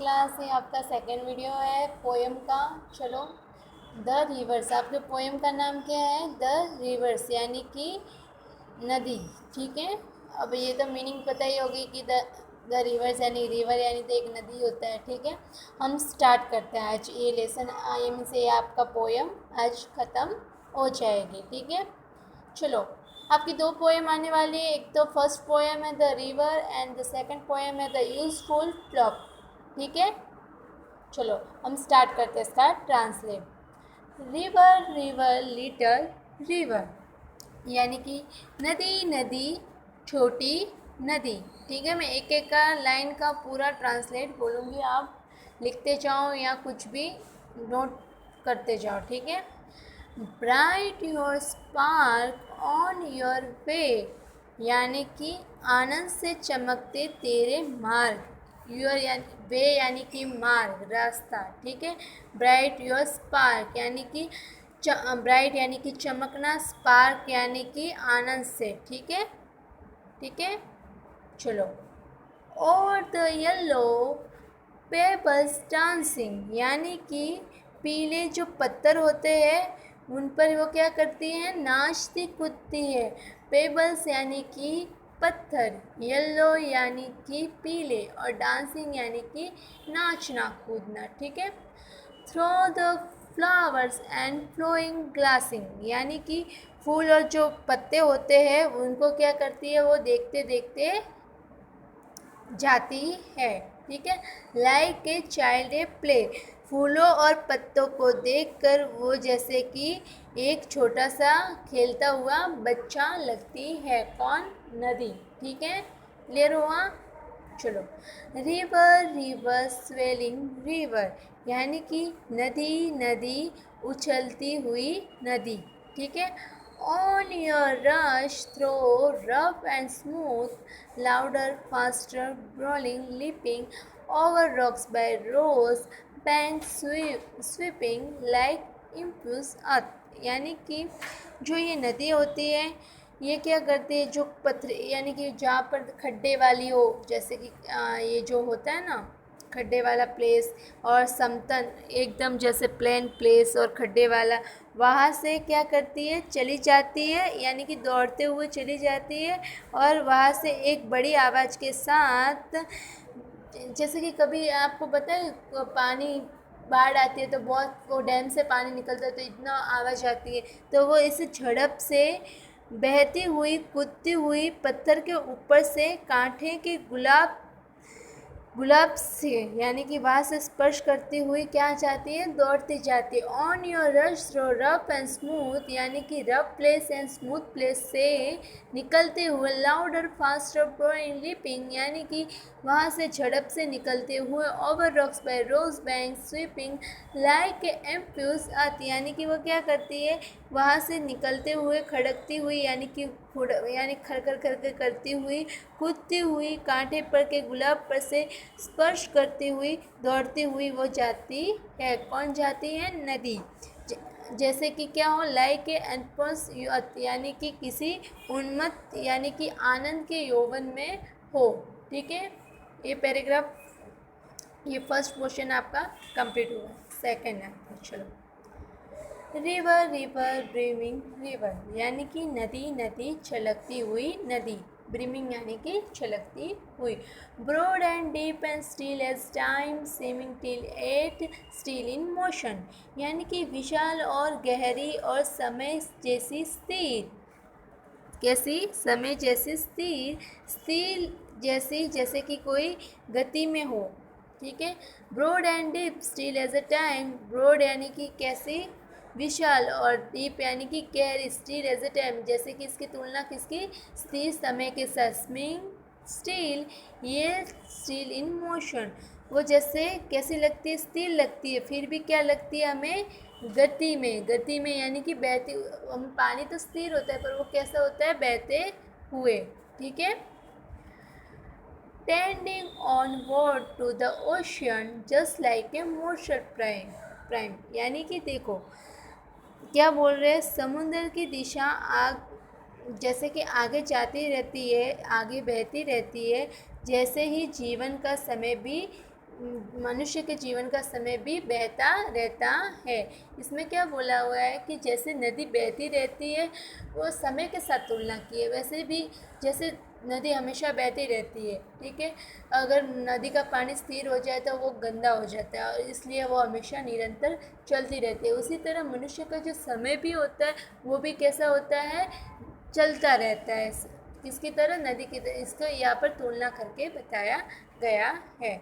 Class है, आपका second video है पोएम का। चलो, द रिवर्स। आपके पोएम का नाम क्या है? द रिवर्स, यानी कि नदी। ठीक है, अब ये तो मीनिंग पता ही होगी कि द रिवर्स यानी रिवर यानी तो एक नदी होता है। ठीक है, हम स्टार्ट करते हैं। आज ये लेसन आई से आपका पोएम आज ख़त्म हो जाएगी। ठीक है, चलो, आपकी दो पोएम आने वाली है। एक तो फर्स्ट पोएम है the river and the second poem है द यूजफुल फ्लॉप। ठीक है, चलो हम स्टार्ट करते हैं। इसका translate. River river little river, यानी कि नदी नदी छोटी नदी। ठीक है, मैं एक एक का लाइन का पूरा ट्रांसलेट बोलूँगी, आप लिखते जाओ या कुछ भी नोट करते जाओ। ठीक है, bright your spark on your way, यानी कि आनंद से चमकते तेरे मार्ग। योर यानी वे यानी कि मार्ग, रास्ता। ठीक है, ब्राइट योर स्पार्क यानी कि ब्राइट यानी कि चमकना, स्पार्क यानी कि आनंद से। ठीक है, ठीक है, चलो। और द येलो पेबल्स डांसिंग, यानी कि पीले जो पत्थर होते हैं उन पर वो क्या करती है? नाचती कूदती है। पेबल्स यानी कि पत्थर, येलो यानी कि पीले, और डांसिंग यानी कि नाचना कूदना। ठीक है, through the flowers and flowing glassing, यानी कि फूल और जो पत्ते होते हैं उनको क्या करती है? वो देखते देखते जाती है। ठीक है, like a child a play, फूलों और पत्तों को देखकर वो जैसे कि एक छोटा सा खेलता हुआ बच्चा लगती है। कौन? नदी। ठीक है, क्लियर हुआ? चलो, रिवर रिवर स्वेलिंग रिवर, यानी कि नदी नदी उछलती हुई नदी। ठीक है, on your rush through rough and smooth, louder faster brawling leaping over rocks by rose bank sweeping like impulse earth, यानी कि जो ये नदी होती है ये क्या करती है? जो पत्थर यानी कि जहाँ पर खड्डे वाली हो, जैसे कि ये जो होता है ना खड्डे वाला प्लेस, और समतल एकदम जैसे प्लेन प्लेस और खड्डे वाला, वहाँ से क्या करती है? चली जाती है, यानी कि दौड़ते हुए चली जाती है। और वहाँ से एक बड़ी आवाज़ के साथ, जैसे कि कभी आपको पता है पानी बाढ़ आती है तो बहुत वो डैम से पानी निकलता है तो इतना आवाज़ आती है, तो वो इस झड़प से बहती हुई कूदती हुई पत्थर के ऊपर से कांटे के गुलाब से, यानी कि वहाँ से स्पर्श करती हुई क्या जाती है? दौड़ती जाती है। On your rush through rough and smooth, यानी कि rough place and smooth place से निकलते हुए, लाउडर फास्टर ब्रोइंग लिपिंग, यानी कि वहाँ से झड़प से निकलते हुए, over rocks by rose bank sweeping like impulse earth, यानी कि वो क्या करती है? वहाँ से निकलते हुए खड़कती हुई, यानी कि खड़खड़ खड़खड़ करती हुई, कूदती हुई, कांटे पर के गुलाब पर से स्पर्श करती हुई, दौड़ती हुई वो जाती है। कौन जाती है? नदी। जैसे कि क्या हो? लाइक ए एनपस, यानी कि किसी उन्मत्त यानी कि आनंद के यौवन में हो। ठीक है, ये पैराग्राफ, ये फर्स्ट क्वेश्चन आपका कंप्लीट हुआ। सेकंड है, चलो। रिवर रिवर ब्रिमिंग रिवर, यानी कि नदी नदी छलकती हुई नदी। ब्रिमिंग यानी कि छलकती हुई। Broad and deep and still as time seeming till at still in motion, यानी कि विशाल और गहरी और समय जैसी स्थिर। कैसी? समय जैसी स्थिर, स्थिर जैसी जैसे कि कोई गति में हो। ठीक है, broad and deep still as a time, broad यानी कि कैसी? विशाल, और डीप यानी कि गहरी, स्टिल एज अ टाइम जैसे कि इसकी तुलना किसकी? स्थिर समय के साथ। स्विंग स्टिल, ये स्टिल इन मोशन, वो जैसे कैसी लगती है? स्थिर लगती है, फिर भी क्या लगती है हमें? गति में। गति में यानी कि बहती, हम पानी तो स्थिर होता है पर वो कैसा होता है? बहते हुए। ठीक है, tending onward to the ocean just like a motion prime, यानी कि देखो क्या बोल रहे हैं? समुद्र की दिशा जैसे कि आगे जाती रहती है, आगे बहती रहती है, जैसे ही जीवन का समय भी मनुष्य के जीवन का समय भी बहता रहता है। इसमें क्या बोला हुआ है कि जैसे नदी बहती रहती है, वो समय के साथ तुलना की है, वैसे भी जैसे नदी हमेशा बहती रहती है, ठीक है। अगर नदी का पानी स्थिर हो जाए तो वो गंदा हो जाता है, और इसलिए वो हमेशा निरंतर चलती रहती है। उसी तरह मनुष्य का जो समय भी होता है वो भी कैसा होता है, चलता रहता है। किसकी तरह, नदी की तरह। इसको यहाँ पर तुलना करके बताया गया है।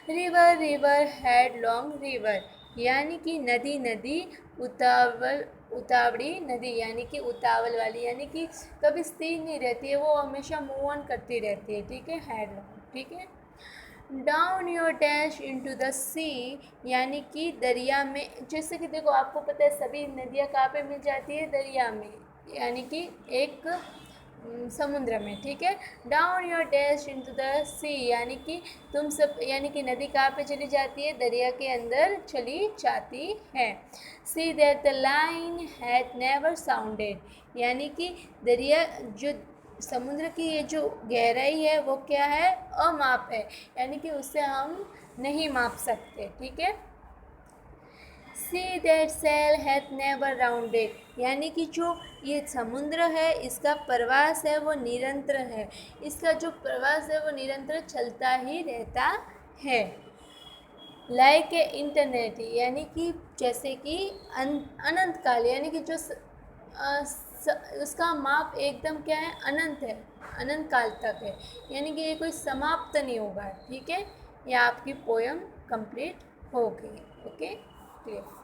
River river head long river, यानी कि नदी नदी, उतावल उतावड़ी नदी, यानी कि उतावल वाली, यानी कि कभी स्थिर नहीं रहती है, वो हमेशा मूव ऑन करती रहती है, ठीक है, हेड लॉन्ग, ठीक है। Down your dash into the sea, यानी कि दरिया में। जैसे कि देखो, आपको पता है सभी नदियाँ कहाँ पे मिल जाती है, दरिया में, यानी कि एक समुद्र में, ठीक है। Down your dash into the sea, यानी कि तुम सब, यानी कि नदी कहाँ पे चली जाती है, दरिया के अंदर चली जाती है। See that the line had never sounded, यानी कि दरिया, जो समुद्र की ये जो गहराई है वो क्या है, अमाप है, यानी कि उससे हम नहीं माप सकते, ठीक है। See that sail hath never rounded, यानी कि जो ये समुद्र है इसका प्रवास है वो निरंतर है, इसका जो प्रवास है वो निरंतर चलता ही रहता है। लाइक ए इंटरनेट, यानी कि जैसे कि अनंत काल, यानी कि जो उसका माप एकदम क्या है, अनंत है, अनंत काल तक है, यानी कि ये कोई समाप्त नहीं होगा, ठीक है। ये आपकी पोयम कंप्लीट हो गई। Okay, clear.